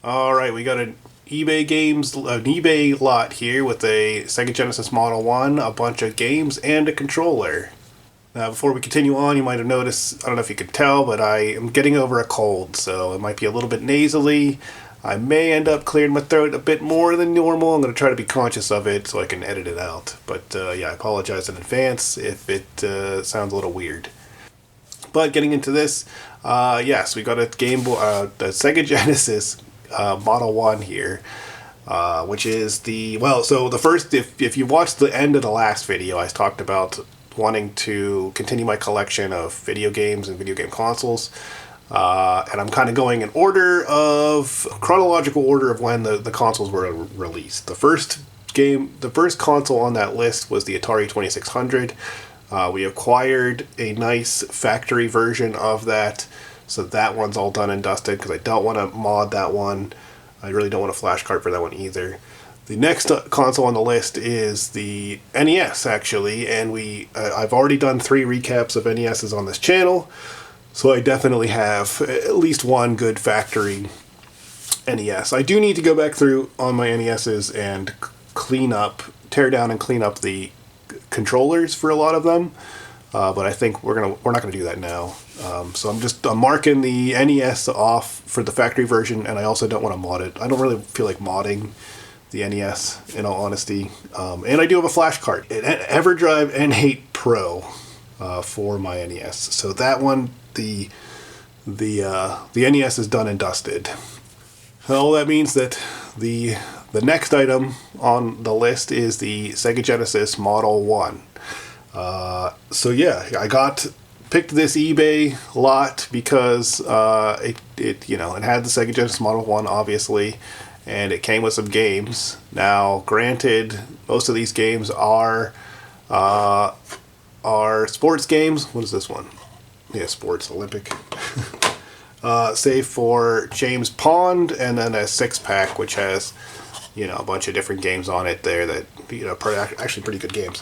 Alright, we got an eBay lot here with a Sega Genesis Model 1, a bunch of games, and a controller. Now, before we continue on, you might have noticed, I don't know if you could tell, but I am getting over a cold, so it might be a little bit nasally. I may end up clearing my throat a bit more than normal. I'm going to try to be conscious of it so I can edit it out. But yeah, I apologize in advance if it sounds a little weird. But getting into this, yes, we got a the Sega Genesis Model 1 here, which is so the first, if you watched the end of the last video, I talked about wanting to continue my collection of video games and video game consoles, and I'm kind of going in chronological order of when the consoles were released. The first console on that list was the Atari 2600. We acquired a nice factory version of that, so that one's all done and dusted because I don't want to mod that one. I really don't want a flash card for that one either. The next console on the list is the NES, actually, and I've already done 3 recaps of NESs on this channel, so I definitely have at least one good factory NES. I do need to go back through on my NESs and tear down and clean up the controllers for a lot of them, but I think we're not gonna do that now. So I'm marking the NES off for the factory version, and I also don't want to mod it. I don't really feel like modding the NES, in all honesty. And I do have a flash card, an EverDrive N8 Pro for my NES. So that one, the NES is done and dusted. Well, that means that the next item on the list is the Sega Genesis Model 1. So yeah, I picked this eBay lot because it had the Sega Genesis Model 1, obviously, and it came with some games. Now, granted, most of these games are sports games. What is this one? Yeah, sports, Olympic. Save for James Pond, and then a 6-pack, which has, a bunch of different games on it there that, actually pretty good games.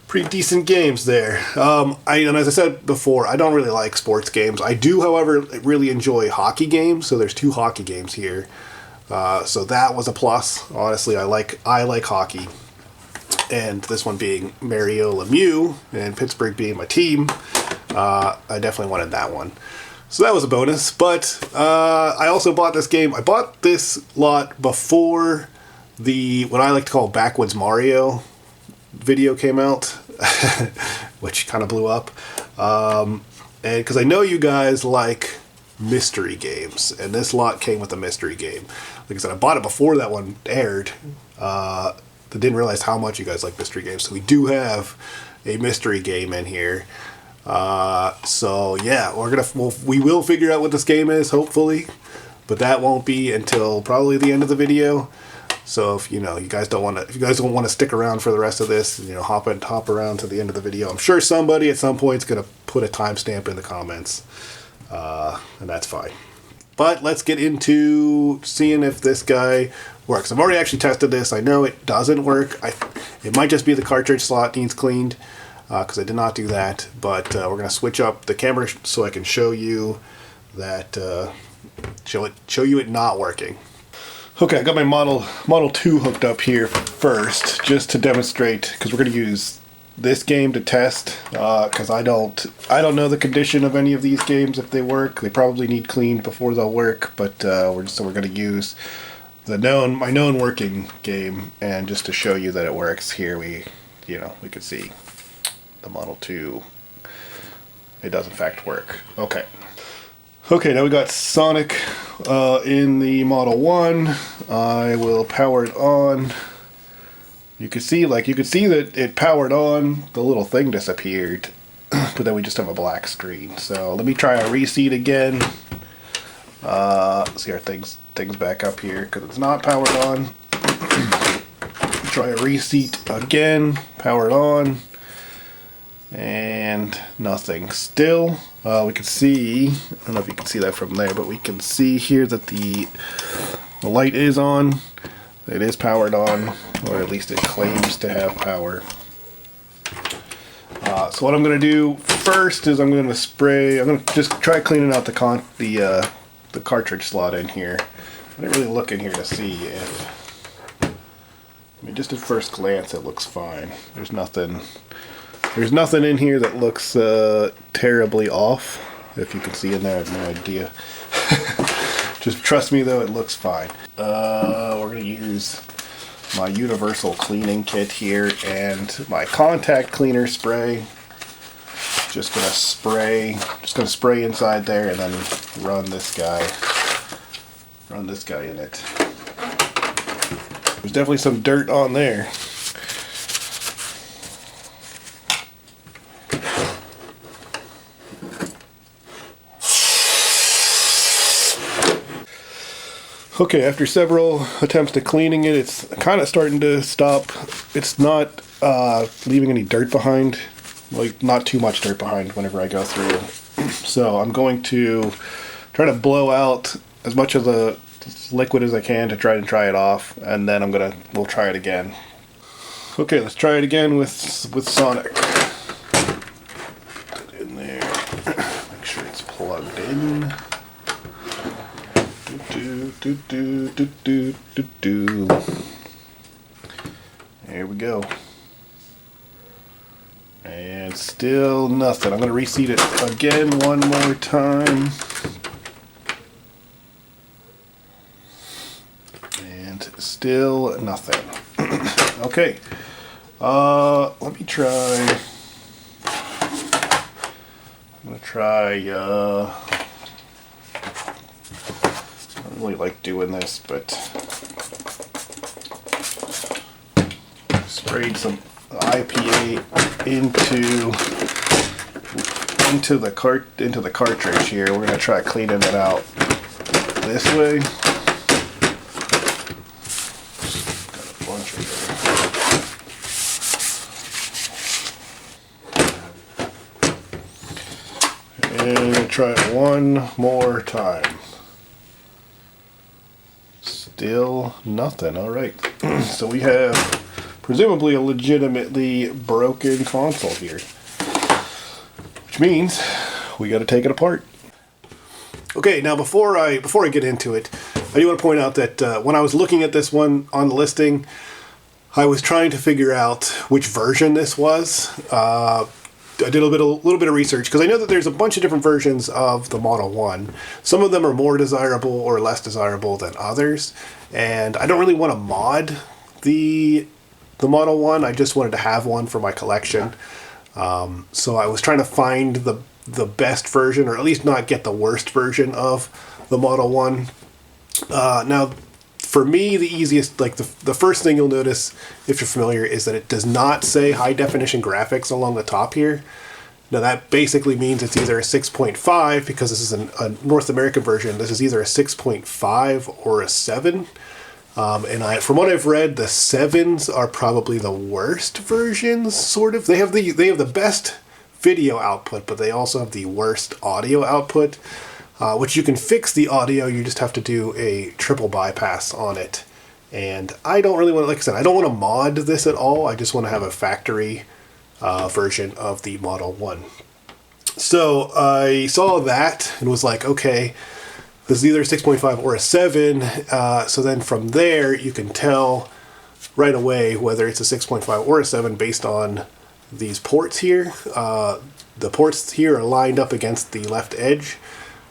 Pretty decent games there. And as I said before, I don't really like sports games. I do, however, really enjoy hockey games, so there's 2 hockey games here. So that was a plus. Honestly, I like hockey. And this one being Mario Lemieux and Pittsburgh being my team, I definitely wanted that one. So that was a bonus. But I also bought this game. I bought this lot before what I like to call Backwoods Mario video came out, which kind of blew up. And because I know you guys like mystery games, and this lot came with a mystery game. Like I said, I bought it before that one aired. I didn't realize how much you guys like mystery games, so we do have a mystery game in here. So yeah, we will figure out what this game is, hopefully, but that won't be until probably the end of the video. So if you guys don't want to stick around for the rest of this, hop around to the end of the video. I'm sure somebody at some point is gonna put a timestamp in the comments, and that's fine. But let's get into seeing if this guy works. I've already actually tested this. I know it doesn't work. It might just be the cartridge slot needs cleaned, because I did not do that. But we're going to switch up the camera so I can show you that, show you it not working. Okay, I got my Model 2 hooked up here first, just to demonstrate, because we're going to use this game to test, because I don't know the condition of any of these games, if they work. They probably need cleaned before they'll work, but we're going to use my known working game, and just to show you that it works, here we can see the Model 2. It does in fact work. Okay, now we got Sonic in the Model 1. I will power it on. You could see that it powered on, the little thing disappeared, but then we just have a black screen. So let me try a reseat again. See our things back up here, because it's not powered on. Try a reseat again, power it on, and nothing. Still, we can see, I don't know if you can see that from there, but we can see here that the light is on. It is powered on, or at least it claims to have power. So what I'm going to do first is I'm going to just try cleaning out the cartridge slot in here. I didn't really look in here to see if, I mean, just at first glance it looks fine. There's nothing in here that looks terribly off. If you can see in there, I have no idea. Just trust me though, it looks fine. We're gonna use my universal cleaning kit here and my contact cleaner spray. Just gonna spray inside there and then run this guy in it. There's definitely some dirt on there. Okay, after several attempts at cleaning it, it's kind of starting to stop. It's not leaving any dirt behind, like not too much dirt behind whenever I go through. So I'm going to try to blow out as much of the liquid as I can to try it off, and then we'll try it again. Okay, let's try it again with Sonic. Put it in there. Make sure it's plugged in. There we go. And still nothing. I'm going to reseat it again one more time. And still nothing. Okay. Let me try. I'm going to try, I don't really like doing this, but sprayed some IPA into the cartridge here. We're gonna try cleaning it out this way. Got a bunch of it. And I'm gonna try it one more time. Still nothing. Alright. So we have presumably a legitimately broken console here. Which means we gotta take it apart. Okay, now before I get into it, I do want to point out that when I was looking at this one on the listing, I was trying to figure out which version this was. I did a little bit of research because I know that there's a bunch of different versions of the Model 1. Some of them are more desirable or less desirable than others, and I don't really want to mod the Model 1. I just wanted to have one for my collection. So I was trying to find the best version, or at least not get the worst version of the Model 1. Now, for me, the easiest, like the first thing you'll notice if you're familiar is that it does not say high definition graphics along the top here. Now that basically means it's either a 6.5, because this is a North American version. This is either a 6.5 or a 7. And from what I've read, the 7s are probably the worst versions, sort of. They have the best video output, but they also have the worst audio output. Which you can fix the audio, you just have to do a triple bypass on it. And I don't really want to, like I said, I don't want to mod this at all. I just want to have a factory version of the Model 1. So I saw that and was like, okay, this is either a 6.5 or a 7. So then from there, you can tell right away whether it's a 6.5 or a 7 based on these ports here. The ports here are lined up against the left edge,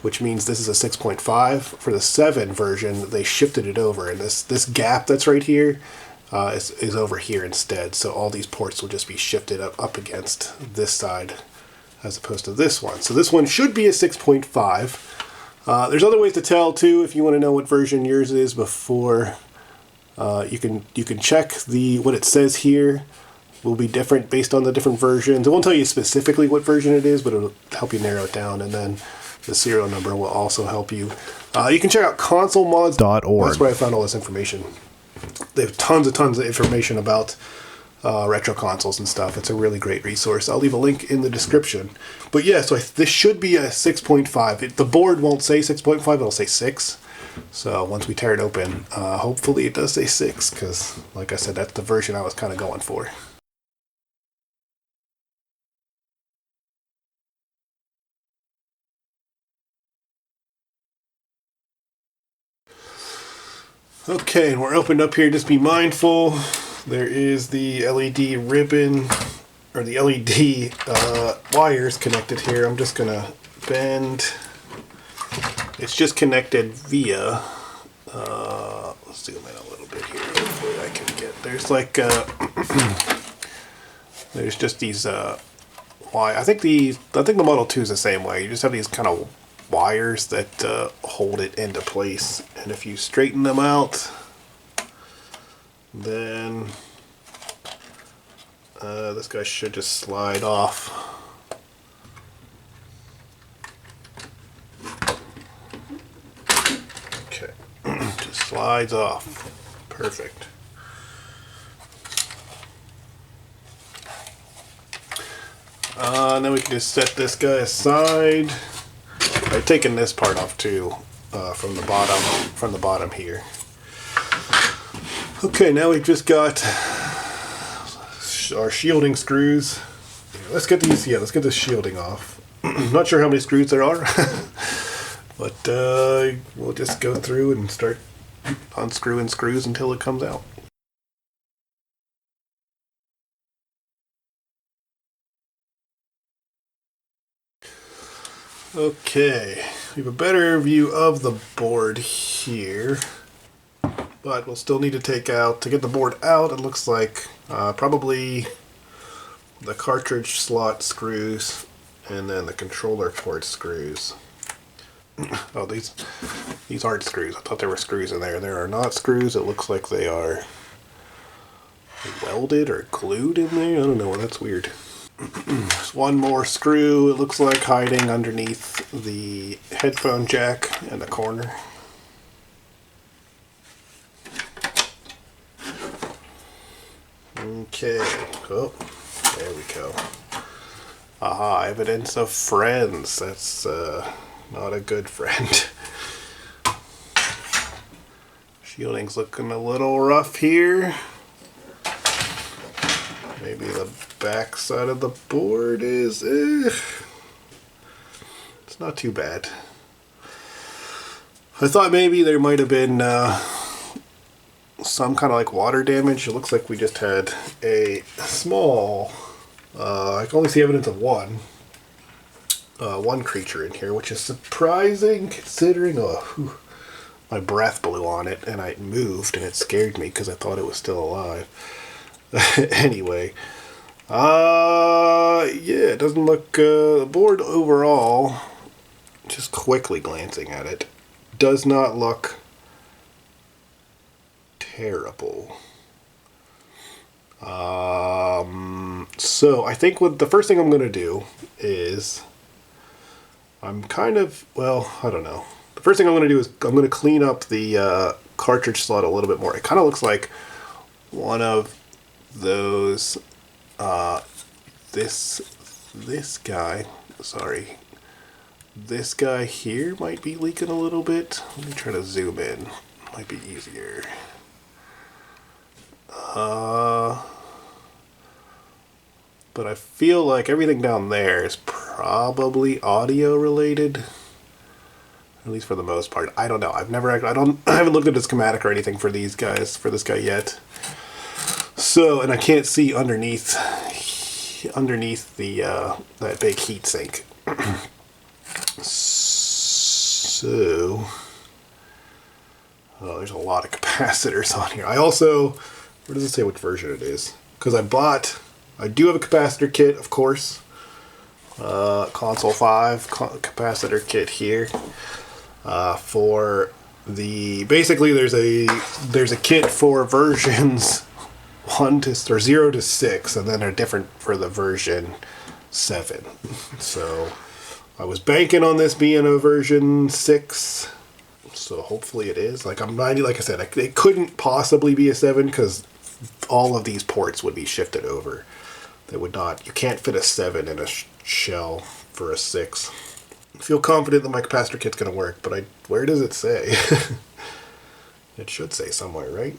which means this is a 6.5. For the 7 version, they shifted it over, and this gap that's right here is over here instead. So all these ports will just be shifted up against this side as opposed to this one. So this one should be a 6.5. There's other ways to tell too if you want to know what version yours is before. You can check what it says here will be different based on the different versions. It won't tell you specifically what version it is, but it'll help you narrow it down, and then the serial number will also help you. You can check out consolemods.org. That's where I found all this information. They have tons of information about retro consoles and stuff. It's a really great resource. I'll leave a link in the description. But yeah, so this should be a 6.5. The board won't say 6.5, it'll say 6. So once we tear it open, hopefully it does say 6, because like I said, that's the version I was kind of going for. Okay, and we're opened up here. Just be mindful. There is the LED ribbon, or the LED wires connected here. I'm just gonna bend. It's just connected via, let's zoom in a little bit here. Hopefully I can get, there's like, there's just these, I think the Model 2 is the same way. You just have these kind of wires that hold it into place. And if you straighten them out, then this guy should just slide off. Okay, just slides off. Perfect. Then we can just set this guy aside. I've taken this part off too, from the bottom here. Okay, now we've just got our shielding screws. Let's get these. Yeah, let's get this shielding off. Not sure how many screws there are, but we'll just go through and start unscrewing screws until it comes out. Okay, we have a better view of the board here, but we'll still need to to get the board out, it looks like probably the cartridge slot screws and then the controller port screws. Oh, these aren't screws. I thought there were screws in there. There are not screws. It looks like they are welded or glued in there. I don't know. That's weird. There's one more screw, it looks like, hiding underneath the headphone jack in the corner. Okay, oh, there we go. Aha, evidence of friends. That's not a good friend. Shielding's looking a little rough here. Maybe the back side of the board is, it's not too bad. I thought maybe there might have been some kind of like water damage. It looks like we just had a small, I can only see evidence of one creature in here, which is surprising considering, my breath blew on it and I moved and it scared me because I thought it was still alive. Anyway, yeah, it doesn't look, the board overall, just quickly glancing at it, does not look terrible. So I think the first thing I'm going to do is, I don't know. The first thing I'm going to do is I'm going to clean up the cartridge slot a little bit more. It kind of looks like one of those, this guy here might be leaking a little bit. Let me try to zoom in. Might be easier. But I feel like everything down there is probably audio related. At least for the most part. I don't know. I haven't looked at the schematic or anything for this guy yet. So, and I can't see underneath the that big heat sink. So, there's a lot of capacitors on here. I also, where does it say which version it is? Because I do have a capacitor kit, of course. Console 5 capacitor kit here. For basically there's a kit for versions 0 to 6, and then they're different for the version 7. So I was banking on this being a version 6, so hopefully it is. Like I said, it couldn't possibly be a 7 because all of these ports would be shifted over. They would not. You can't fit a 7 in a shell for a 6. I feel confident that my capacitor kit's going to work, but where does it say? It should say somewhere, right?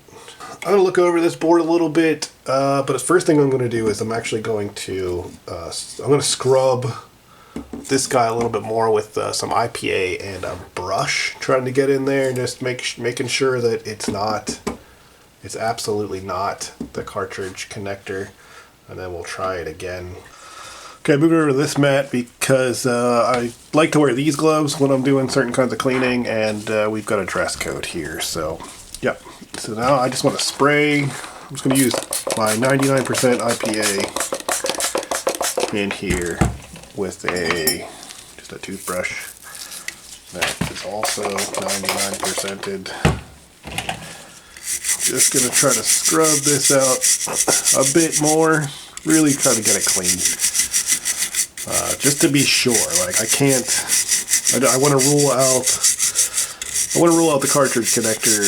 I'm going to look over this board a little bit, but the first thing I'm going to do is I'm actually going to scrub this guy a little bit more with some IPA and a brush, trying to get in there and just making sure that it's absolutely not the cartridge connector. And then we'll try it again. Okay, moving over to this mat because I like to wear these gloves when I'm doing certain kinds of cleaning, and we've got a dress code here. So, yep. So now I just want to spray. I'm just going to use my 99% IPA in here with just a toothbrush that is also 99%ed. Just going to try to scrub this out a bit more. Really try to get it clean. Just to be sure, like I want to rule out the cartridge connector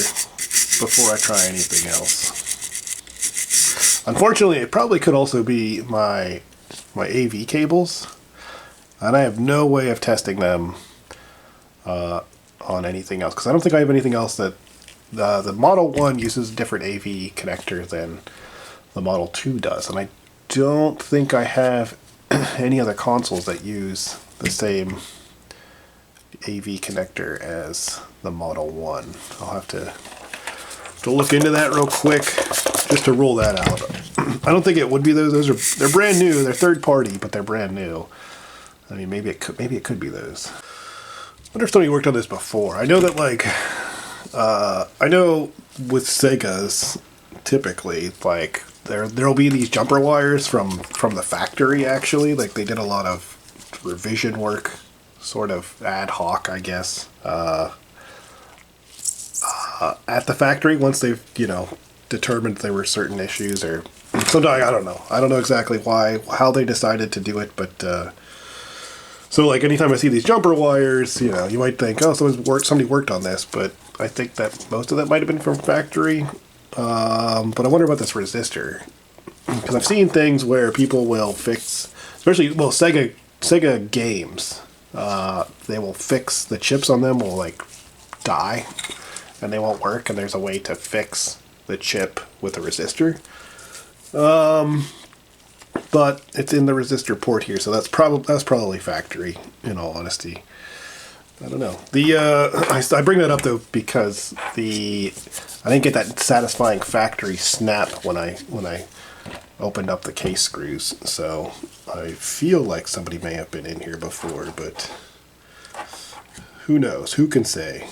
before I try anything else. Unfortunately, it probably could also be my AV cables, and I have no way of testing them on anything else, because I don't think I have anything else that the Model 1 uses a different AV connector than the Model 2 does, and I don't think I have any other consoles that use the same AV connector as the Model 1. I'll have to look into that real quick just to rule that out. I don't think it would be those. They're brand new. They're third party, but they're brand new. I mean, maybe it could be those. I wonder if somebody worked on this before. I know that I know with Segas, typically there'll be these jumper wires from the factory, actually. Like, they did a lot of revision work, sort of ad hoc, I guess, at the factory once they've, determined there were certain issues, or sometimes, I don't know. I don't know exactly how they decided to do it, but, so, like, anytime I see these jumper wires, you might think, oh, somebody worked on this, but I think that most of that might have been from factory. But I wonder about this resistor, because I've seen things where people will fix, especially, Sega games, they will fix the chips on them will die, and they won't work, and there's a way to fix the chip with a resistor. But it's in the resistor port here, so that's probably factory, in all honesty. I don't know. I bring that up though because I didn't get that satisfying factory snap when I opened up the case screws. So I feel like somebody may have been in here before, but who knows? Who can say?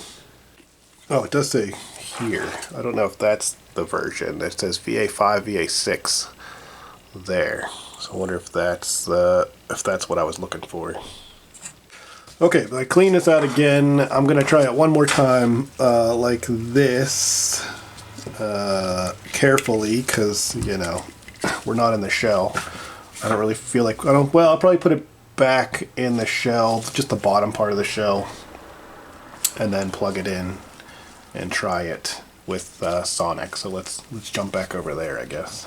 Oh, it does say here. I don't know if that's the version. It says VA5, VA6 there. So I wonder if that's what I was looking for. Okay, but I clean this out again. I'm going to try it one more time like this, carefully, because, we're not in the shell. I don't really feel like, I'll probably put it back in the shell, just the bottom part of the shell, and then plug it in and try it with Sonic. So let's jump back over there, I guess.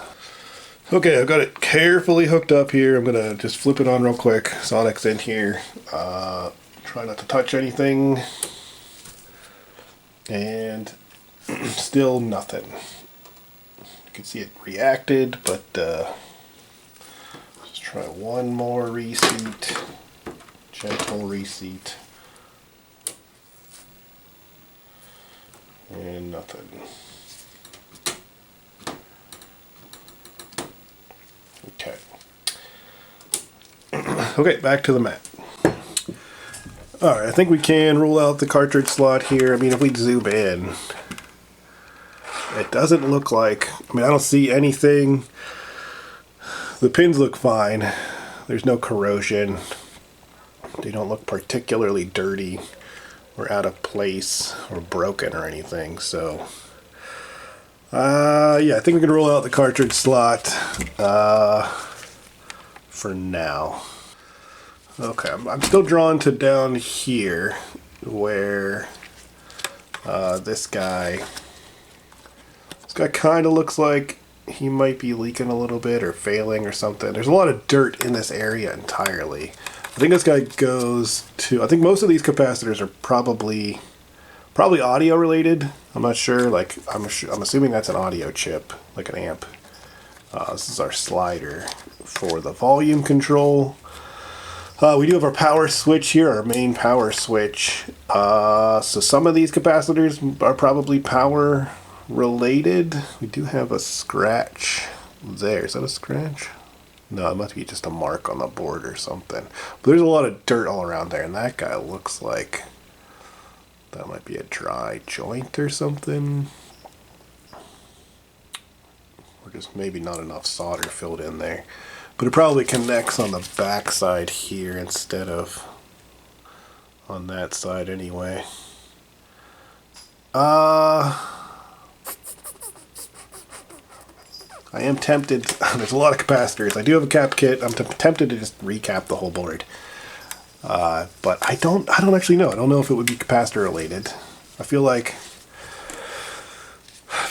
Okay, I've got it carefully hooked up here. I'm going to just flip it on real quick. Sonic's in here. Try not to touch anything. And still nothing. You can see it reacted, but let's try one more reseat. Gentle reseat. And nothing. Okay. Okay, back to the mat. Alright, I think we can rule out the cartridge slot here. I mean, if we zoom in, it doesn't look like, I don't see anything. The pins look fine. There's no corrosion. They don't look particularly dirty or out of place or broken or anything, so yeah, I think we can rule out the cartridge slot for now. Okay, I'm still drawn to down here where this guy kind of looks like he might be leaking a little bit or failing or something. There's a lot of dirt in this area entirely. I think this guy goes to, I think most of these capacitors are probably audio related. I'm not sure, I'm assuming that's an audio chip, like an amp. This is our slider for the volume control. We do have our power switch here, our main power switch. So some of these capacitors are probably power related. We do have a scratch there. Is that a scratch? No, it must be just a mark on the board or something. But there's a lot of dirt all around there, and that guy looks like that might be a dry joint or something. Or just maybe not enough solder filled in there. But it probably connects on the back side here instead of on that side anyway. I am tempted. There's a lot of capacitors. I do have a cap kit. I'm tempted to just recap the whole board. But I don't actually know. I don't know if it would be capacitor related. I feel like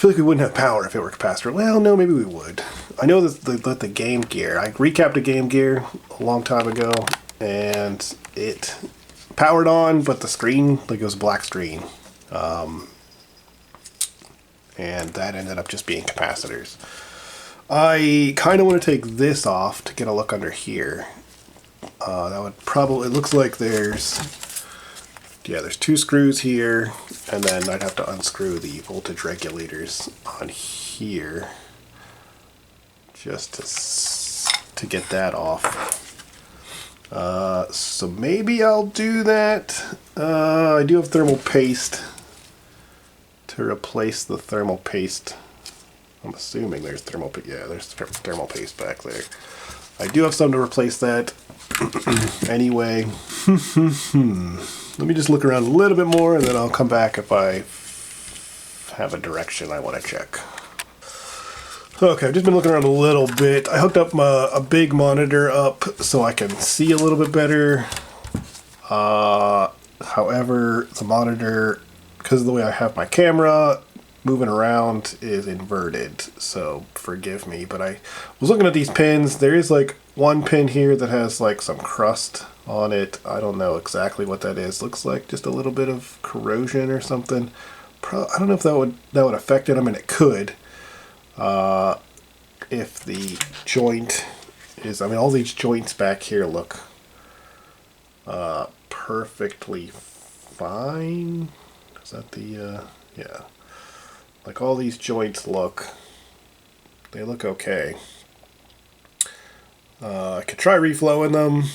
we wouldn't have power if it were capacitor. Well, no, maybe we would. I know that the Game Gear, I recapped a Game Gear a long time ago, and it powered on, but the screen, like, it was a black screen. And that ended up just being capacitors. I kind of want to take this off to get a look under here. That would probably, it looks like there's 2 screws here, and then I'd have to unscrew the voltage regulators on here just to get that off. So maybe I'll do that. I do have thermal paste to replace the thermal paste. I'm assuming there's thermal paste. Yeah, there's thermal paste back there. I do have some to replace that. Anyway, let me just look around a little bit more, and then I'll come back if I have a direction I want to check. Okay, I've just been looking around a little bit. I hooked up a big monitor up so I can see a little bit better. However, the monitor, because of the way I have my camera moving around, is inverted, so forgive me. But I was looking at these pins. There is like one pin here that has like some crust on it. I don't know exactly what that is. Looks like just a little bit of corrosion or something. I don't know if that would affect it. I mean, it could. If the joint is, I mean, all these joints back here look perfectly fine. Is that the, yeah. Like, all these joints look okay. I could try reflowing them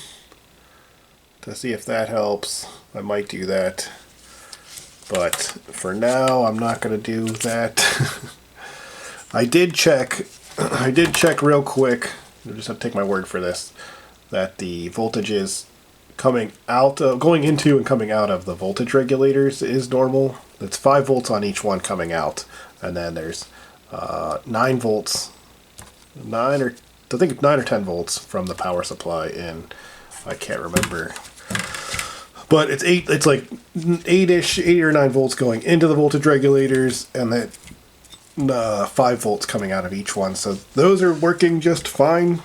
to see if that helps. I might do that. But for now, I'm not going to do that. I did check real quick, you'll just have to take my word for this, that the voltages going into and coming out of the voltage regulators is normal. It's 5 volts on each one coming out, and then there's 9 volts, 9 or 10 volts from the power supply in. I can't remember, but it's like 8 or 9 volts going into the voltage regulators, and then 5 volts coming out of each one. So those are working just fine,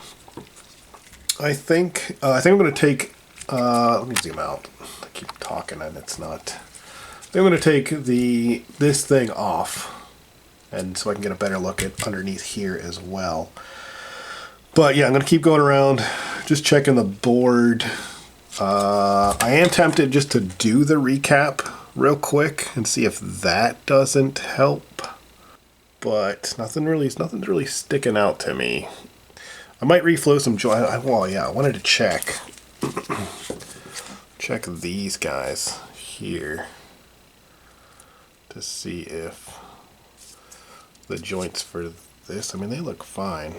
I think. I think I'm going to take, let me zoom out. I keep talking and it's not. I think I'm going to take this thing off, and so I can get a better look at underneath here as well. But yeah, I'm going to keep going around, just checking the board. I am tempted just to do the recap real quick and see if that doesn't help. But nothing's really sticking out to me. I might reflow some joy. Well, yeah, I wanted to check these guys here to see if the joints for this, I mean, they look fine.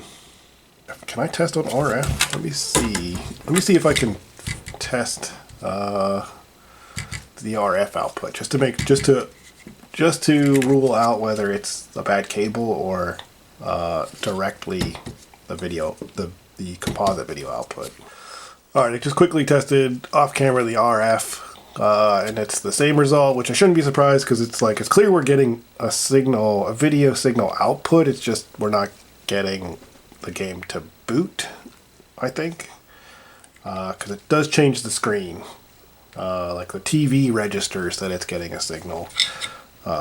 Can I test on RF? Let me see if I can test the RF output just to rule out whether it's a bad cable or directly the composite video output. Alright, I just quickly tested off camera the RF, and it's the same result, which I shouldn't be surprised, because it's clear we're getting a video signal output. It's just we're not getting the game to boot, I think, because it does change the screen. Like the TV registers that it's getting a signal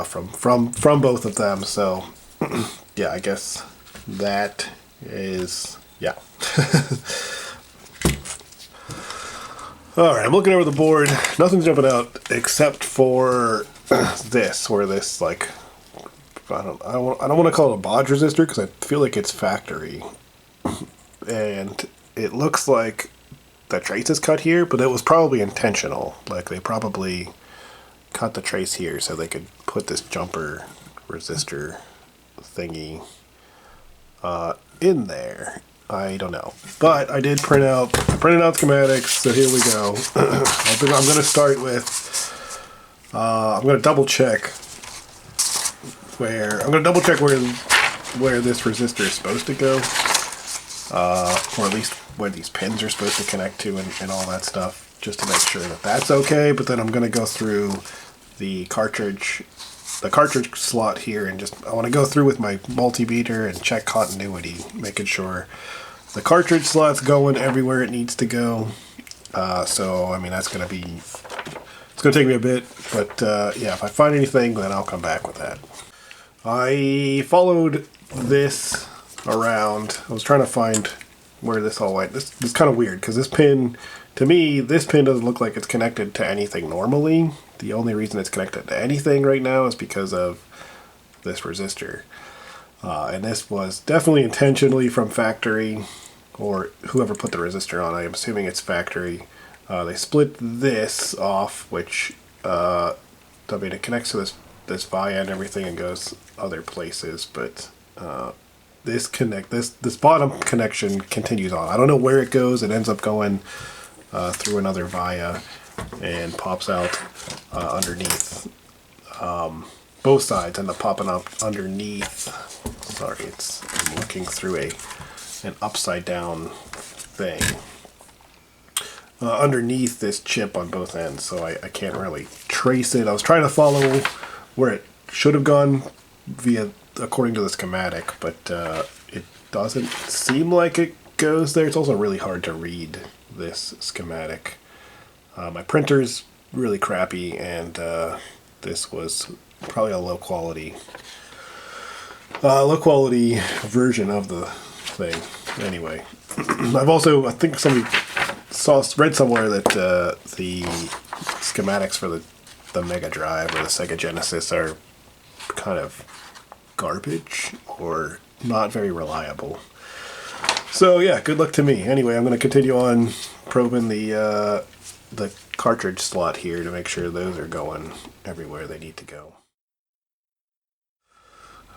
from both of them. So yeah, I guess that is, yeah. Alright, I'm looking over the board. Nothing's jumping out except for this, where this, like, I don't want to call it a bodge resistor because I feel like it's factory. And it looks like the trace is cut here, but it was probably intentional. Like, they probably cut the trace here so they could put this jumper resistor thingy in there. I don't know, but I did printed out schematics, so here we go. I'm going to start with, I'm going to double check where this resistor is supposed to go, or at least where these pins are supposed to connect to and all that stuff, just to make sure that that's okay. But then I'm going to go through the cartridge slot here, and I want to go through with my multimeter and check continuity, making sure the cartridge slot's going everywhere it needs to go. So I mean, it's going to take me a bit, but yeah, if I find anything, then I'll come back with that. I followed this around. I was trying to find where this all went. This is kind of weird because this pin doesn't look like it's connected to anything normally. The only reason it's connected to anything right now is because of this resistor. And this was definitely intentionally from factory, or whoever put the resistor on. I'm assuming it's factory. They split this off, which I mean, it connects to this via and everything and goes other places, but this bottom connection continues on. I don't know where it goes. It ends up going through another via and pops out underneath. Both sides end up popping up underneath. Sorry, I'm looking through an upside down thing. Underneath this chip on both ends, so I can't really trace it. I was trying to follow where it should have gone according to the schematic, but it doesn't seem like it goes there. It's also really hard to read this schematic. My printer's really crappy, and this was probably a low quality version of the thing. Anyway, I think somebody read somewhere that the schematics for the Mega Drive or the Sega Genesis are kind of garbage or not very reliable. So yeah, good luck to me. Anyway, I'm going to continue on probing the cartridge slot here to make sure those are going everywhere they need to go.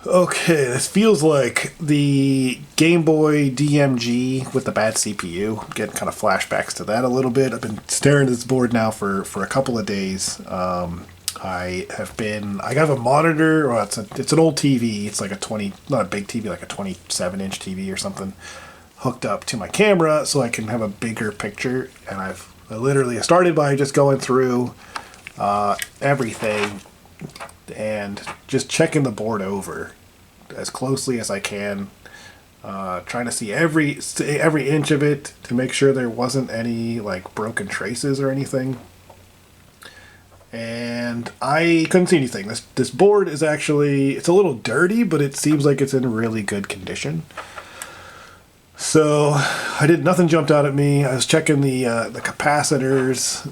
Okay, this feels like the Game Boy DMG with the bad CPU. I'm getting kind of flashbacks to that a little bit. I've been staring at this board now for a couple of days. I have a monitor, or it's an old TV. It's like not a big TV, like a 27-inch TV or something, hooked up to my camera so I can have a bigger picture. And I started by just going through everything and just checking the board over as closely as I can, trying to see every inch of it to make sure there wasn't any like broken traces or anything. And I couldn't see anything. This board is actually, it's a little dirty, but it seems like it's in really good condition. So nothing jumped out at me. I was checking the capacitors.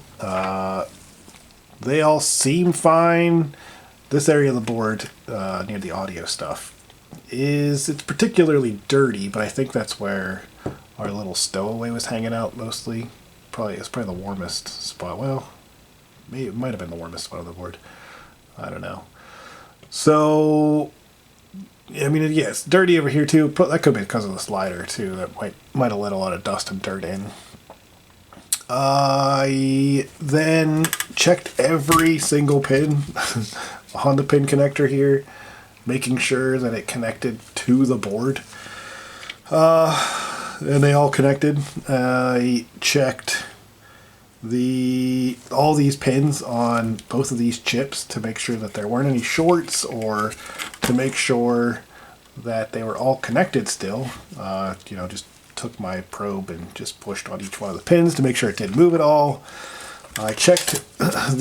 They all seem fine. This area of the board near the audio stuff it's particularly dirty, but I think that's where our little stowaway was hanging out mostly. It's probably the warmest spot. Well, maybe it might have been the warmest spot on the board. I don't know. So, I mean, yeah, it's dirty over here too. That could be because of the slider too. That might have let a lot of dust and dirt in. I then checked every single pin on the pin connector here, making sure that it connected to the board. And they all connected. I checked all these pins on both of these chips to make sure that there weren't any shorts, or to make sure that they were all connected still. Just took my probe and just pushed on each one of the pins to make sure it didn't move at all. I checked all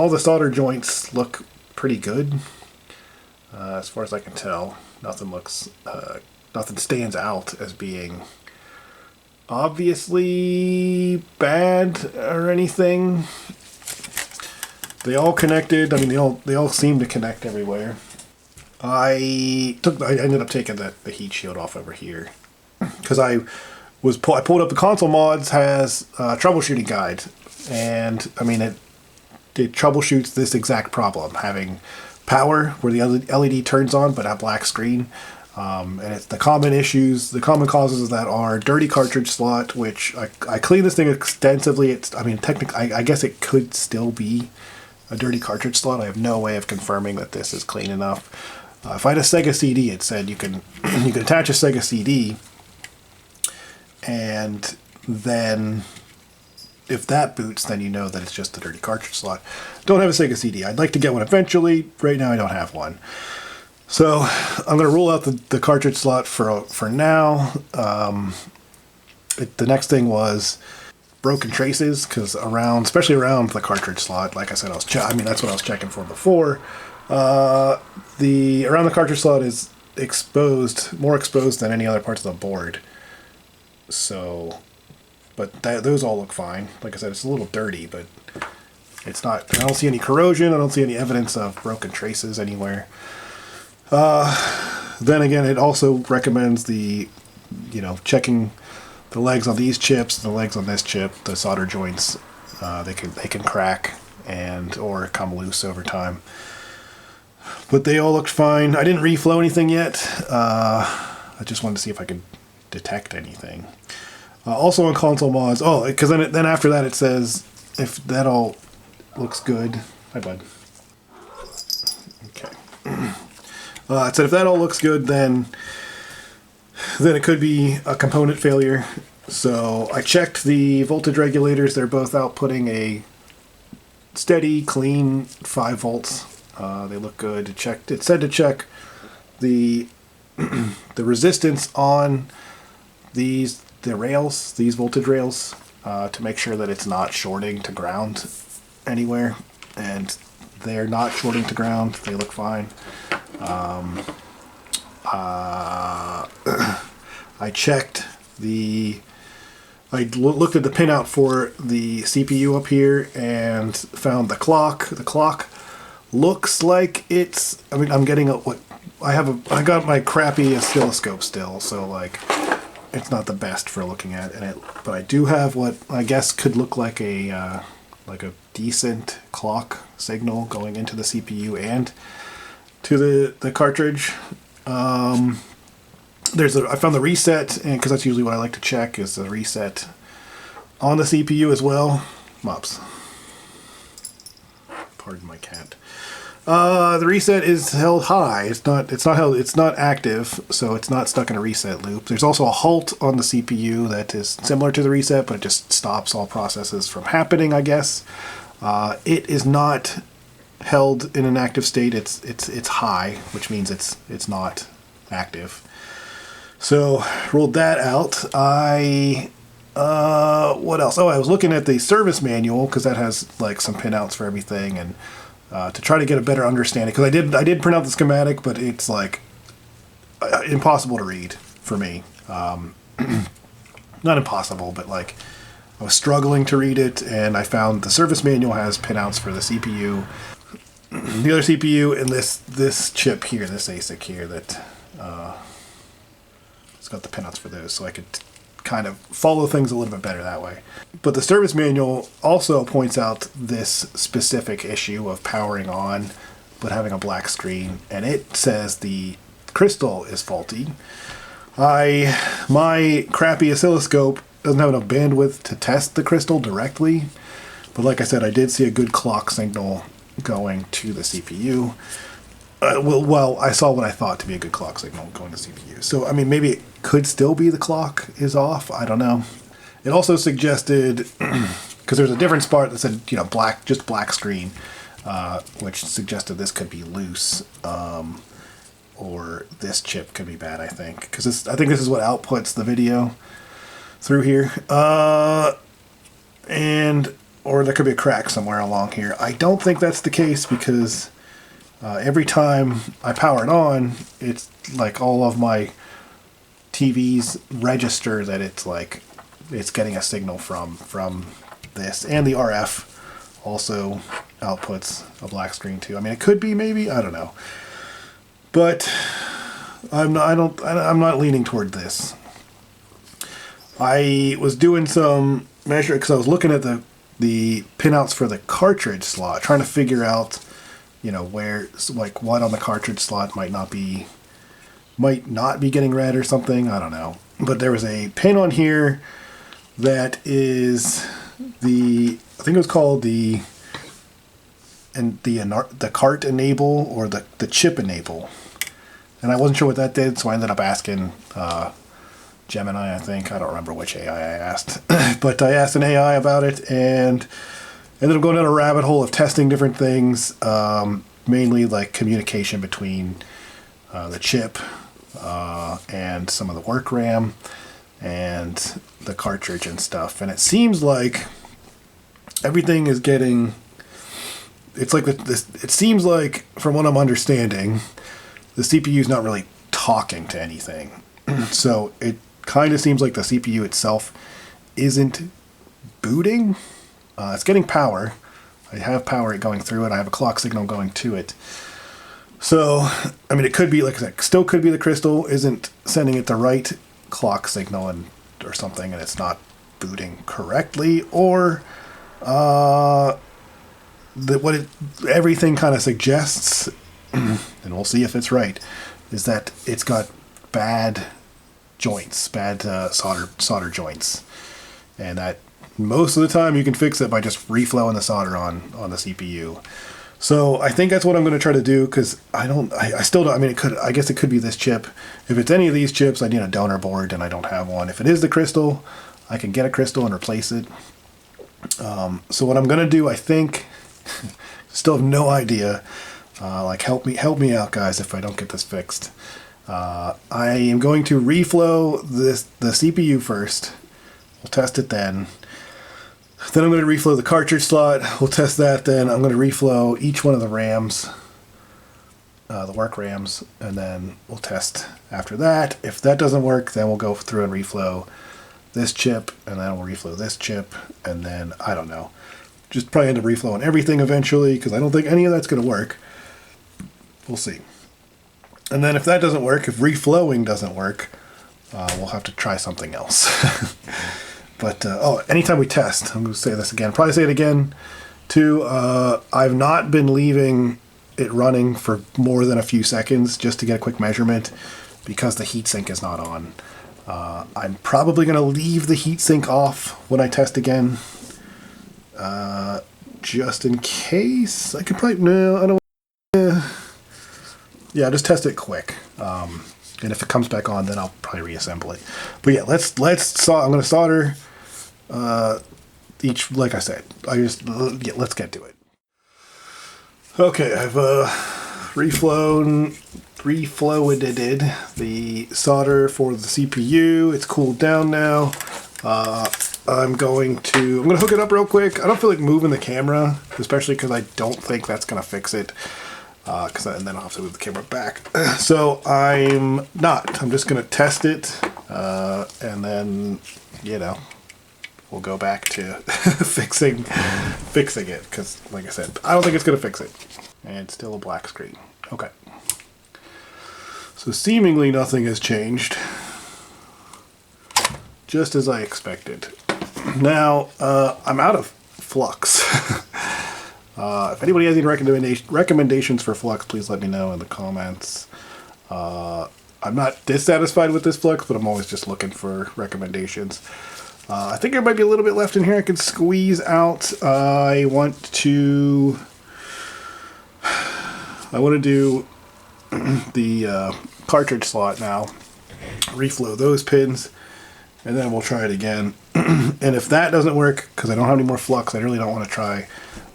the solder joints look pretty good. As far as I can tell, nothing stands out as being obviously bad or anything. They all connected. I mean, they all seem to connect everywhere. I ended up taking the heat shield off over here because I pulled up the console mods has a troubleshooting guide, and I mean it troubleshoots this exact problem, having power where the LED turns on but a black screen. And it's the common causes of that are dirty cartridge slot, which I cleaned this thing extensively. Technically, I guess it could still be a dirty cartridge slot. I have no way of confirming that this is clean enough. If I had a Sega CD, it said you can attach a Sega CD, and then if that boots, then you know that it's just a dirty cartridge slot. Don't have a Sega CD. I'd like to get one eventually. Right now, I don't have one. So I'm going to rule out the cartridge slot for now. The next thing was broken traces, because especially around the cartridge slot, like I said, that's what I was checking for before. Around the cartridge slot is more exposed than any other parts of the board. So, but those all look fine. Like I said, it's a little dirty, but it's not. I don't see any corrosion. I don't see any evidence of broken traces anywhere. Then again, it also recommends checking the legs on these chips, the legs on this chip, the solder joints. They can crack or come loose over time. But they all looked fine. I didn't reflow anything yet. I just wanted to see if I could detect anything. Also on console mods. Oh, because then after that it says if that all looks good. Hi, bud. Okay. It said if that all looks good, then it could be a component failure. So I checked the voltage regulators. They're both outputting a steady, clean 5 volts. They look good. It said to check the resistance on these voltage rails, to make sure that it's not shorting to ground anywhere. And they're not shorting to ground. They look fine. I checked I looked at the pinout for the CPU up here and found the clock. The clock looks like it's. I'm getting I got my crappy oscilloscope still, so it's not the best for looking at but I do have what I guess could look like a decent clock signal going into the CPU and to the cartridge. I found the reset, and because that's usually what I like to check is the reset on the CPU as well. Mops. Pardon my cat. The reset is held high. It's not active, so it's not stuck in a reset loop. There's also a halt on the CPU that is similar to the reset, but it just stops all processes from happening, I guess. It is not held in an active state. It's high, which means it's not active. So ruled that out. What else? Oh, I was looking at the service manual because that has some pinouts for everything, and to try to get a better understanding, because I did print out the schematic, but it's impossible to read for me. Not impossible, but I was struggling to read it, and I found the service manual has pinouts for the CPU, the other CPU, and this chip here, this ASIC here, that it's got the pinouts for those, so I could kind of follow things a little bit better that way. But the service manual also points out this specific issue of powering on but having a black screen, and it says the crystal is faulty. My crappy oscilloscope doesn't have enough bandwidth to test the crystal directly, but like I said, I did see a good clock signal going to the CPU. I saw what I thought to be a good clock signal going to the CPU. So, maybe it could still be the clock is off. I don't know. It also suggested, because there's a different spot that said, black screen, which suggested this could be loose, or this chip could be bad, I think. Because I think this is what outputs the video through here. Or there could be a crack somewhere along here. I don't think that's the case, because every time I power it on, it's all of my TVs register that it's it's getting a signal from this, and the RF also outputs a black screen too. I mean, it could be, maybe, I don't know, but I'm not leaning toward this. I was doing some measure because I was looking at the pinouts for the cartridge slot, trying to figure out, you know, where, like, what on the cartridge slot might not be getting read or something. I don't know. But there was a pin on here that is I think it was called the cart enable, or the chip enable. And I wasn't sure what that did, so I ended up asking Gemini, I think. I don't remember which AI I asked. But I asked an AI about it, and ended up going down a rabbit hole of testing different things, mainly like communication between the chip and some of the work RAM and the cartridge and stuff. And it seems like everything is getting... It's like it seems like, from what I'm understanding, the CPU is not really talking to anything. So it kind of seems like the CPU itself isn't booting. It's getting power. I have power going through it. I have a clock signal going to it. So, I mean, it could be, like I said, still could be the crystal isn't sending it the right clock signal or something, and it's not booting correctly, or everything kind of suggests, and we'll see if it's right, is that it's got bad joints, bad solder joints, and that most of the time you can fix it by just reflowing the solder on the CPU. So I think that's what I'm going to try to do, because I still don't, I mean, I guess it could be this chip. If it's any of these chips, I need a donor board, and I don't have one. If it is the crystal, I can get a crystal and replace it. So what I'm going to do, I think, still have no idea, like, help me out, guys, if I don't get this fixed. I am going to reflow the CPU first. We'll test it then. Then I'm going to reflow the cartridge slot. We'll test that then. I'm going to reflow each one of the RAMs, the work RAMs, and then we'll test after that. If that doesn't work, then we'll go through and reflow this chip, and then we'll reflow this chip, and then, I don't know, just probably end up reflowing everything eventually, because I don't think any of that's going to work. We'll see. And then if that doesn't work, if reflowing doesn't work, we'll have to try something else. But, anytime we test, I'm going to say this again, probably say it again, too, I've not been leaving it running for more than a few seconds just to get a quick measurement, because the heatsink is not on. I'm probably going to leave the heatsink off when I test again, just in case. I could probably, no, I don't, yeah, just test it quick. And if it comes back on, then I'll probably reassemble it. But yeah, I'm going to solder each, like I said, let's get to it. Okay, I've reflowed the solder for the CPU. It's cooled down now. I'm going to hook it up real quick. I don't feel like moving the camera, especially because I don't think that's going to fix it. And then I'll have to move the camera back. So I'm just going to test it, and then, you know, we'll go back to fixing it, because, like I said, I don't think it's going to fix it. And it's still a black screen. Okay. So seemingly nothing has changed, just as I expected. Now, I'm out of flux. If anybody has any recommendations for flux, please let me know in the comments. I'm not dissatisfied with this flux, but I'm always just looking for recommendations. I think there might be a little bit left in here I can squeeze out. I want to do the cartridge slot now, reflow those pins, and then we'll try it again. And if that doesn't work, because I don't have any more flux, I really don't want to try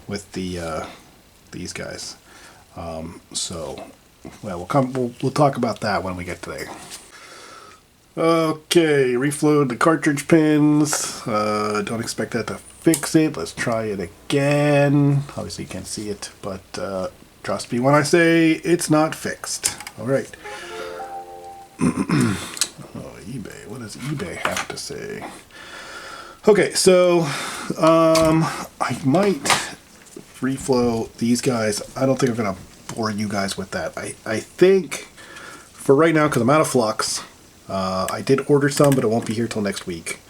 with these guys. So, well, we'll talk about that when we get to there. Okay, reflowed the cartridge pins. Don't expect that to fix it. Let's try it again. Obviously you can't see it, but trust me when I say it's not fixed. All right. Oh, eBay. What does eBay have to say? Okay, so I might reflow these guys. I don't think I'm gonna bore you guys with that. I think for right now, because I'm out of flux, I did order some, but it won't be here till next week.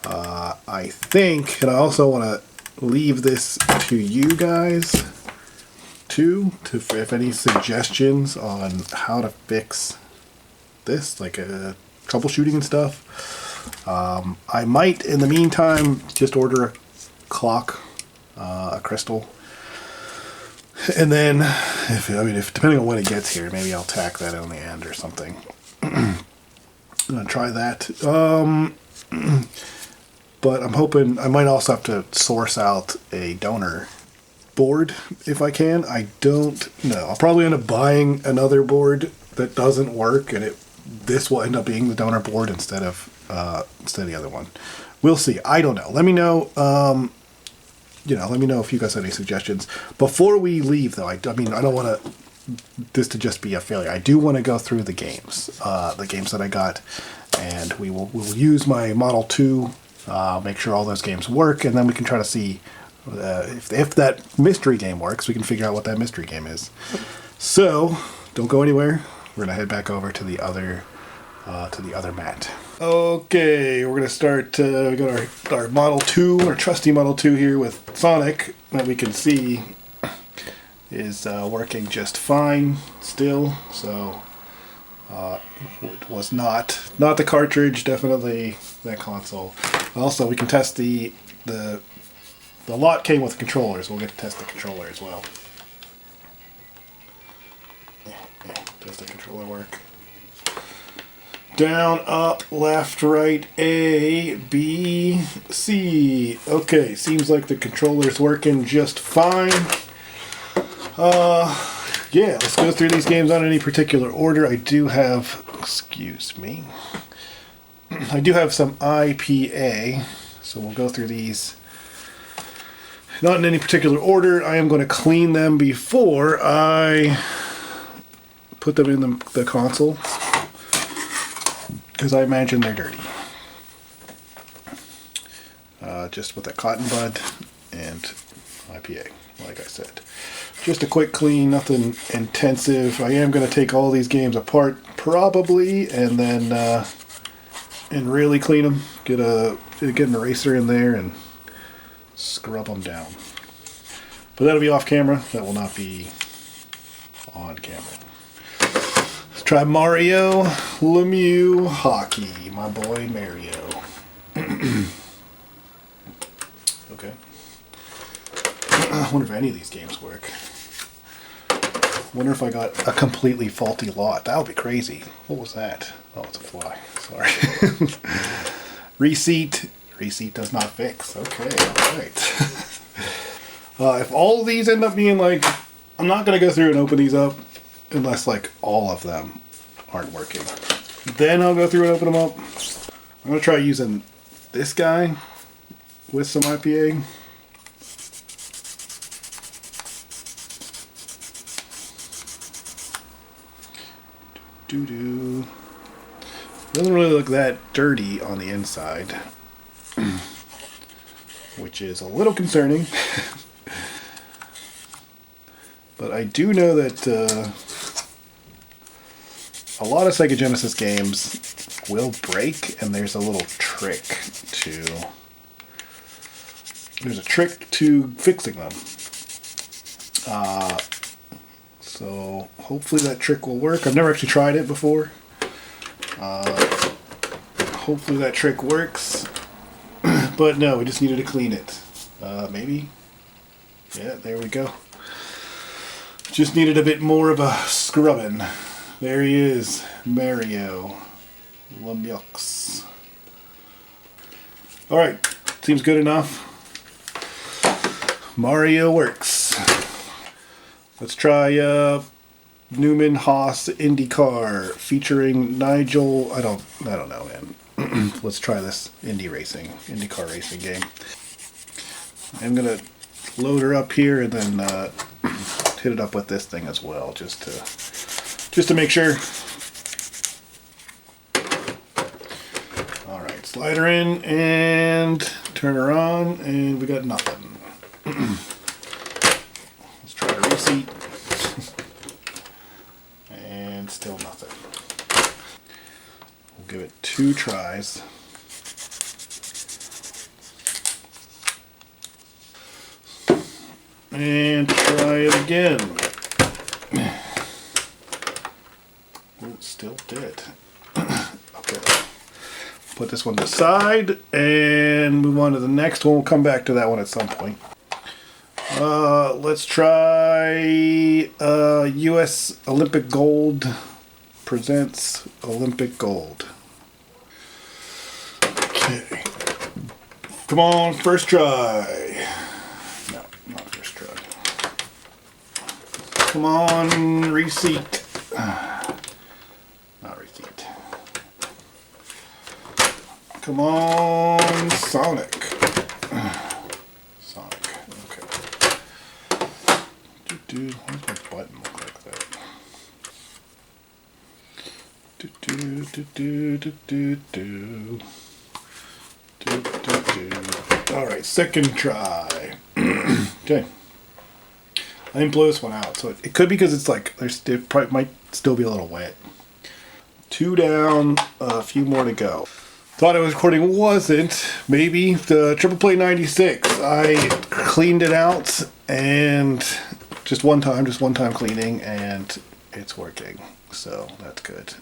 I think, and I also want to leave this to you guys too, if any suggestions on how to fix this, like troubleshooting and stuff. I might, in the meantime, just order a clock, a crystal, and then, if depending on when it gets here, maybe I'll tack that on the end or something. I'm gonna try that. But I'm hoping I might also have to source out a donor board if I can. I don't know. I'll probably end up buying another board that doesn't work, and this will end up being the donor board instead of the other one. We'll see. I don't know. Let me know. Let me know if you guys have any suggestions. Before we leave, though, I don't want this to just be a failure. I do want to go through the games that I got, and we'll use my Model 2. Make sure all those games work, and then we can try to see if that mystery game works. We can figure out what that mystery game is. So don't go anywhere. We're gonna head back over to the other mat. Okay, we're gonna start. We got our Model 2, our trusty Model 2 here with Sonic that we can see is working just fine still. So it was not the cartridge, definitely that console. Also, we can test the lot came with controllers. We'll get to test the controller as well. Does the controller work? Down, up, left, right, A, B, C. Okay, seems like the controller's working just fine. Yeah, let's go through these games on any particular order. I do have, excuse me, I do have some IPA, so we'll go through these not in any particular order. I am going to clean them before I put them in the console, because I imagine they're dirty. Just with a cotton bud and IPA, like I said. Just a quick clean, nothing intensive. I am going to take all these games apart probably, and then and really clean them. Get an eraser in there and scrub them down. But that'll be off camera. That will not be on camera. Let's try Mario Lemieux Hockey. My boy Mario. Okay. I wonder if any of these games work. Wonder if I got a completely faulty lot. That would be crazy. What was that? Oh, it's a fly. Sorry. Receipt. Receipt does not fix. Okay, alright. If all of these end up being like... I'm not going to go through and open these up unless like all of them aren't working. Then I'll go through and open them up. I'm going to try using this guy with some IPA. Doo-doo. Doesn't really look that dirty on the inside, which is a little concerning. But I do know that a lot of Sega Genesis games will break, and there's a little trick to fixing them. So hopefully that trick will work. I've never actually tried it before. Hopefully that trick works. But no, we just needed to clean it. Maybe? Yeah, there we go. Just needed a bit more of a scrubbing. There he is, Mario Lemieux. Alright, seems good enough. Mario works. Let's try Newman Haas IndyCar featuring Nigel. I don't know, man. Let's try this IndyCar racing game. I'm gonna load her up here and then hit it up with this thing as well, just to make sure. All right, slide her in and Turn her on, and we got nothing. Let's try to reseat. And still nothing. We'll give it 2 tries. And try it again. Oh, it's still dead. Okay. Put this one aside and move on to the next one. We'll come back to that one at some point. Let's try US Olympic Gold presents Olympic Gold. Okay. Come on, first try. No, not first try. Come on, reseat. Not reseat. Come on, Sonic. Sonic, okay. Why does my button look like that? Alright, second try. Okay. I didn't blow this one out, so it could be because it's like, it probably might still be a little wet. 2 down, a few more to go. Thought I was recording, wasn't. Maybe. The Triple Play 96. I cleaned it out, and just one time cleaning, and it's working. So that's good.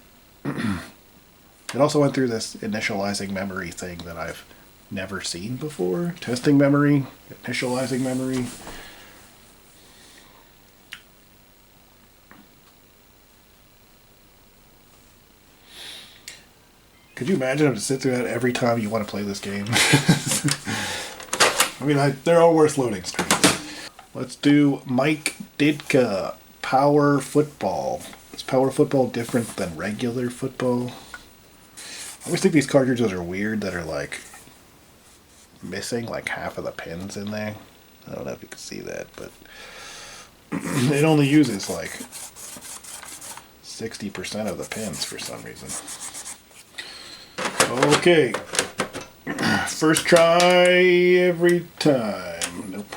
It also went through this initializing memory thing that I've never seen before. Testing memory, initializing memory. Could you imagine having to sit through that every time you want to play this game? I mean, there are worse loading screens. Let's do Mike Ditka, Power Football. Is Power Football different than regular football? I always think these cartridges are weird that are like missing like half of the pins in there. I don't know if you can see that, but it only uses like 60% of the pins for some reason. Okay, first try every time. Nope.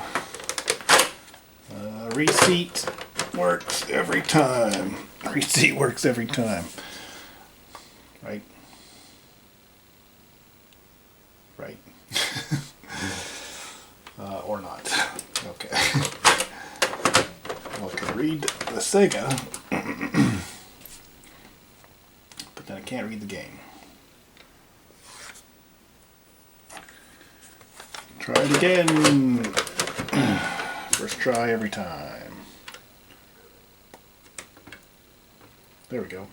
Reseat works every time. Reseat works every time. Right? Right. Or not. Okay. Well, I can read the Sega, but then I can't read the game. Try it again. First try every time. There we go.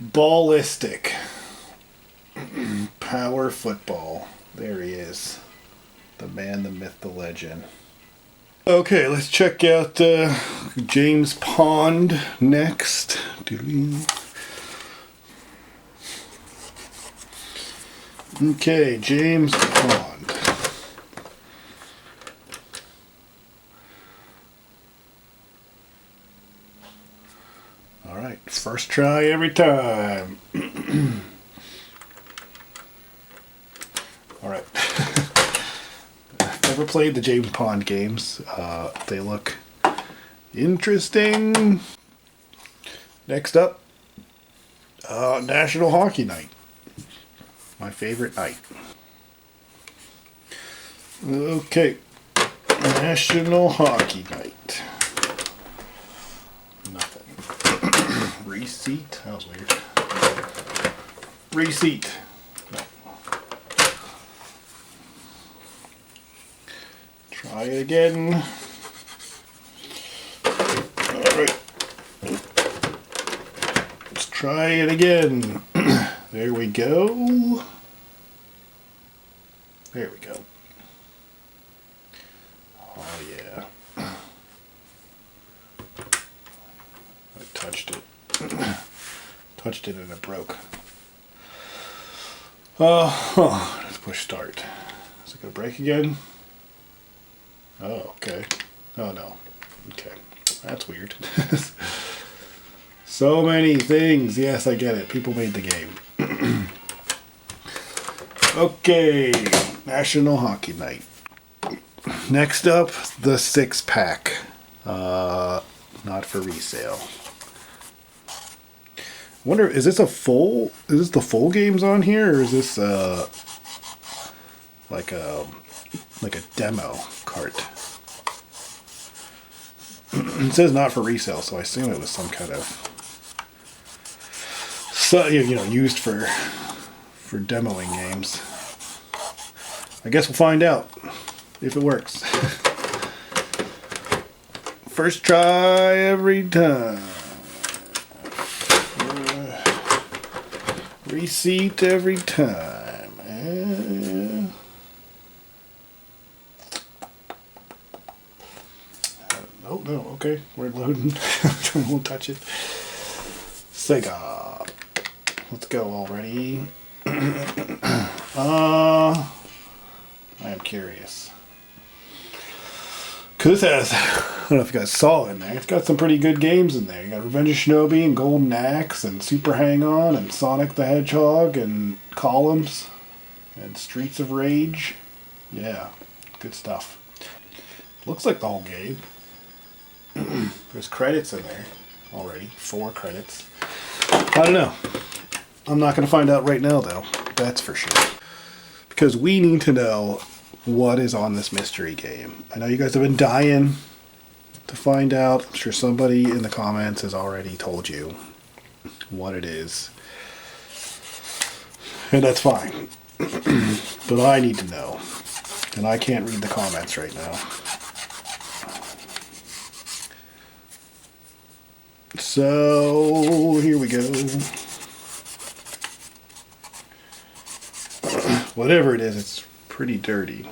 Ballistic. Power Football. There he is. The man, the myth, the legend. Okay, let's check out James Pond next. Okay, James Pond. Alright, first try every time. Alright. Never played the James Pond games. They look interesting. Next up, National Hockey Night. My favorite night. Okay. National Hockey Night. Nothing. Reseat? That was weird. Reseat. No. Try it again. Alright. Let's try it again. There we go. There we go. Oh yeah. I touched it. Touched it and it broke. Let's push start. Is it gonna break again? Oh, okay. Oh no. Okay. That's weird. So many things. Yes, I get it. People made the game. Okay. National Hockey Night. Next up, the 6-pack. Not for resale. Wonder, is this the full games on here, or is this like a demo cart? It says not for resale, so I assume it was some kind of used for demoing games. I guess we'll find out if it works. First try every time. Receipt every time. Oh no, okay, we're loading. I won't touch it. Sega. Let's go already. I am curious. Because this has, I don't know if you guys saw in there, it's got some pretty good games in there. You got Revenge of Shinobi and Golden Axe and Super Hang-On and Sonic the Hedgehog and Columns and Streets of Rage. Yeah, good stuff. Looks like the whole game. There's credits in there already. 4 credits. I don't know. I'm not going to find out right now, though. That's for sure. Because we need to know what is on this mystery game. I know you guys have been dying to find out. I'm sure somebody in the comments has already told you what it is. And that's fine. But I need to know. And I can't read the comments right now. So, here we go. Whatever it is, it's pretty dirty.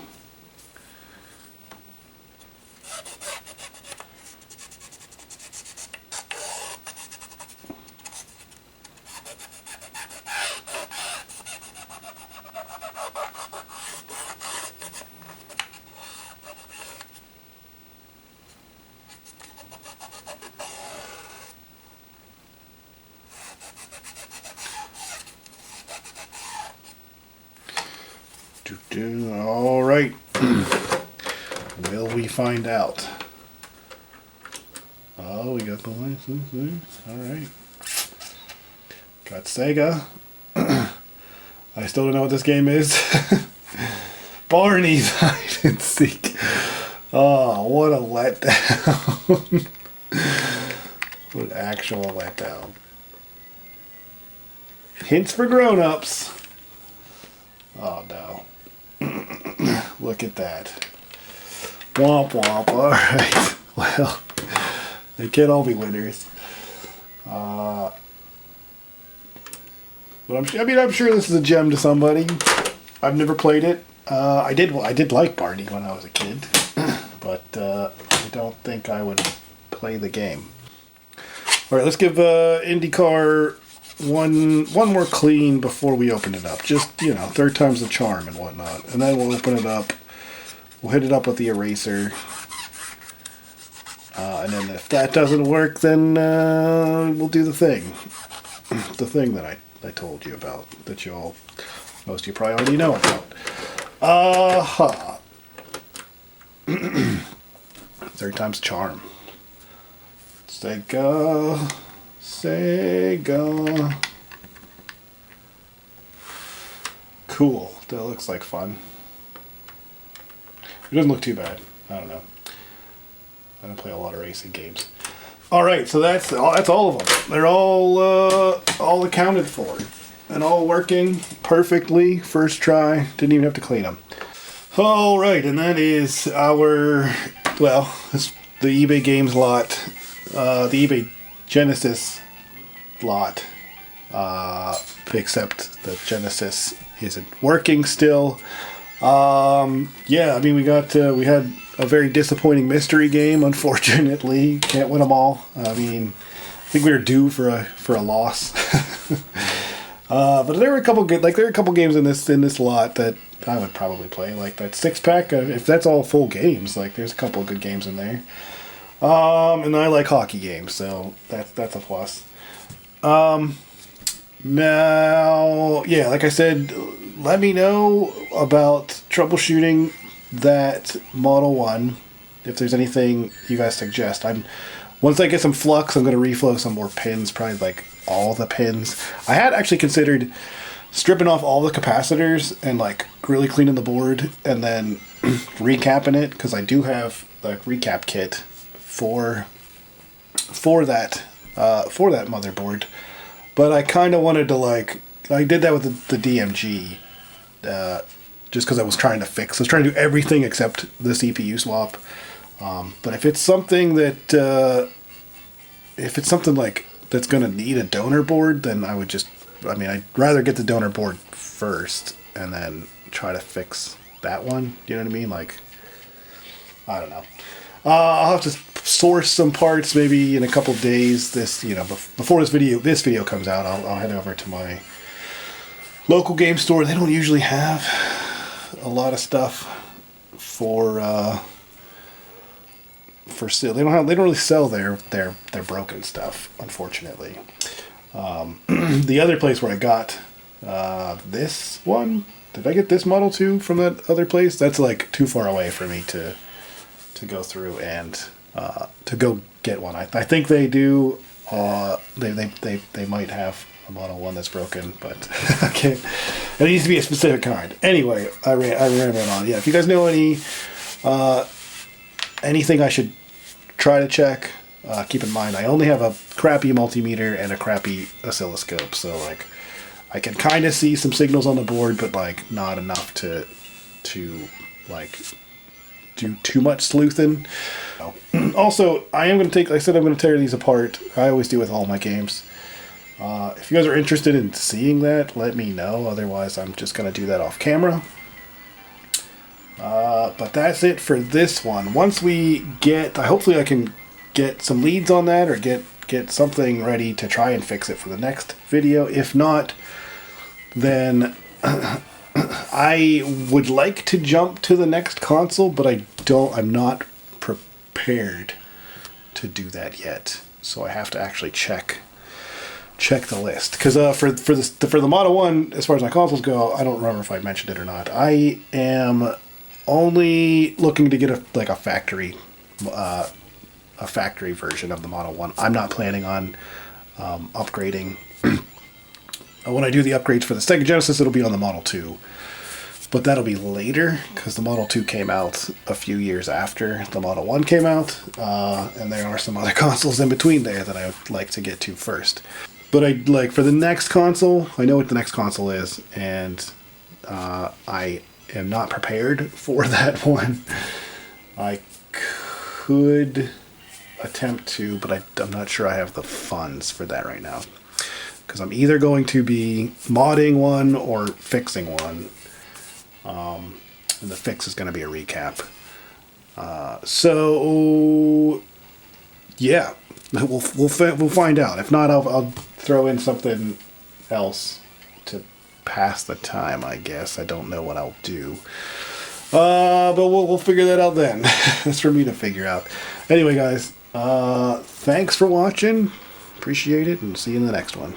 All right. Will we find out? Oh, we got the license. All right. Got Sega. I still don't know what this game is. Barney's Hide and Seek. Oh, what a letdown. What an actual letdown. Hints for grown-ups. Oh, no. Look at that. Womp womp. Alright. Well, they can't all be winners. But I'm sure this is a gem to somebody. I've never played it. I did like Barney when I was a kid. But I don't think I would play the game. Alright, let's give IndyCar one more clean before we open it up. Just, third time's the charm and whatnot. And then we'll open it up. We'll hit it up with the eraser. And then if that doesn't work, then we'll do the thing. The thing that I told you about. That most of you probably already know about. Third time's the charm. Sega. Cool. That looks like fun. It doesn't look too bad. I don't know. I don't play a lot of racing games. Alright, so that's all of them. They're all accounted for. And all working perfectly. First try. Didn't even have to clean them. Alright, and that is it's the eBay Games lot. The eBay Genesis lot. Except the Genesis isn't working still. We had a very disappointing mystery game, unfortunately. Can't win them all. I think we were due for a loss. But there were a couple games in this lot that I would probably play, like that 6-pack. If that's all full games, there's a couple of good games in there. And I like hockey games, so that's a plus. Now, like I said, let me know about troubleshooting that Model 1. If there's anything you guys suggest. Once I get some flux, I'm going to reflow some more pins, probably like all the pins. I had actually considered stripping off all the capacitors and like really cleaning the board and then recapping it, because I do have the recap kit for that motherboard. But I kind of wanted to I did that with the DMG, just because I was trying to do everything except the CPU swap. But if it's something that, that's going to need a donor board, then I'd rather get the donor board first and then try to fix that one. You know what I mean? I don't know. I'll have to source some parts maybe in a couple days. Before this video comes out, I'll head over to my local game store. They don't usually have a lot of stuff for sale. They don't really sell their broken stuff, unfortunately. The other place where I got this one, did I get this Model 2 from that other place? That's like too far away for me to go through and to go get one. I think they do. They might have a Model 1 that's broken, but I can't. It needs to be a specific kind. Anyway, I ran on. Yeah, if you guys know anything I should try to check, keep in mind I only have a crappy multimeter and a crappy oscilloscope, so I can kind of see some signals on the board, but not enough to do too much sleuthing. Also, I'm going to tear these apart. I always do with all my games. If you guys are interested in seeing that, let me know. Otherwise, I'm just going to do that off camera. But that's it for this one. Once we hopefully I can get some leads on that, or get something ready to try and fix it for the next video. If not, then I would like to jump to the next console, but I'm not prepared to do that yet. So I have to actually check the list, because for the Model 1, as far as my consoles go, I don't remember if I mentioned it or not. I am only looking to get a factory version of the Model 1. I'm not planning on upgrading. When I do the upgrades for the Sega Genesis, it'll be on the Model 2. But that'll be later, because the Model 2 came out a few years after the Model 1 came out. And there are some other consoles in between there that I would like to get to first. But for the next console, I know what the next console is, and I am not prepared for that one. I could attempt to, but I'm not sure I have the funds for that right now, because I'm either going to be modding one or fixing one, and the fix is going to be a recap. So yeah, we'll find out. If not, I'll throw in something else to pass the time, I guess. I don't know what I'll do. But we'll figure that out then. That's for me to figure out. Anyway, guys, thanks for watching. Appreciate it, and see you in the next one.